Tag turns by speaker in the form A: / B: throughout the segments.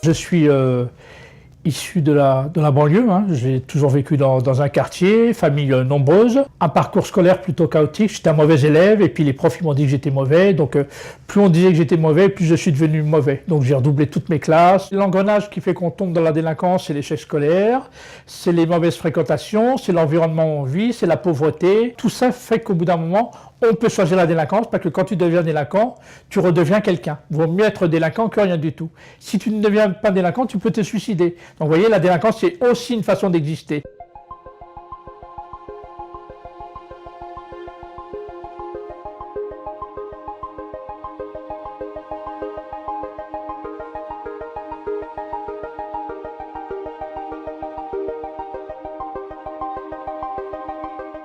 A: Je suis issu de la banlieue, hein. J'ai toujours vécu dans un quartier, famille nombreuse, un parcours scolaire plutôt chaotique. J'étais un mauvais élève et puis les profs ils m'ont dit que j'étais mauvais. Donc plus on disait que j'étais mauvais, plus je suis devenu mauvais. Donc j'ai redoublé toutes mes classes. L'engrenage qui fait qu'on tombe dans la délinquance, c'est l'échec scolaire, c'est les mauvaises fréquentations, c'est l'environnement où on vit, c'est la pauvreté. Tout ça fait qu'au bout d'un moment, on peut changer la délinquance parce que quand tu deviens délinquant, tu redeviens quelqu'un. Il vaut mieux être délinquant que rien du tout. Si tu ne deviens pas délinquant, tu peux te suicider. Donc vous voyez, la délinquance, c'est aussi une façon d'exister.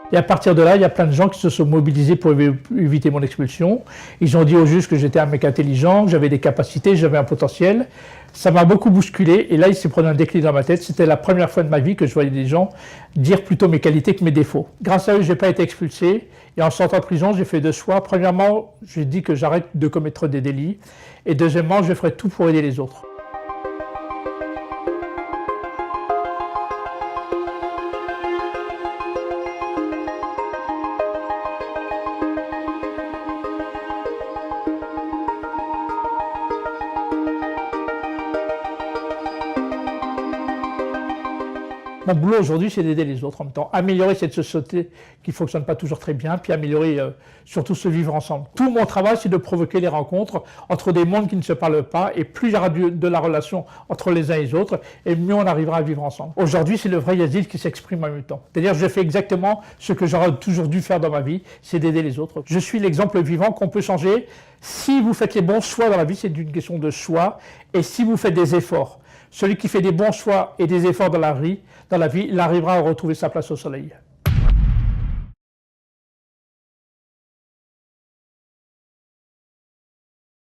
A: Et à partir de là, il y a plein de gens qui se sont mobilisés pour éviter mon expulsion. Ils ont dit au juge que j'étais un mec intelligent, que j'avais des capacités, j'avais un potentiel. Ça m'a beaucoup bousculé et là, il s'est pris un déclic dans ma tête. C'était la première fois de ma vie que je voyais des gens dire plutôt mes qualités que mes défauts. Grâce à eux, je n'ai pas été expulsé et en sortant de prison, j'ai fait deux choix. Premièrement, j'ai dit que j'arrête de commettre des délits et deuxièmement, je ferai tout pour aider les autres. Mon boulot aujourd'hui, c'est d'aider les autres en même temps. Améliorer cette société qui ne fonctionne pas toujours très bien, puis améliorer surtout ce vivre ensemble. Tout mon travail, c'est de provoquer les rencontres entre des mondes qui ne se parlent pas, et plus il y aura de la relation entre les uns et les autres, et mieux on arrivera à vivre ensemble. Aujourd'hui, c'est le vrai Yazid qui s'exprime en même temps. C'est-à-dire je fais exactement ce que j'aurais toujours dû faire dans ma vie, c'est d'aider les autres. Je suis l'exemple vivant qu'on peut changer. Si vous faites les bons choix dans la vie, c'est une question de choix, et si vous faites des efforts. Celui qui fait des bons choix et des efforts dans la vie, il arrivera à retrouver sa place au soleil.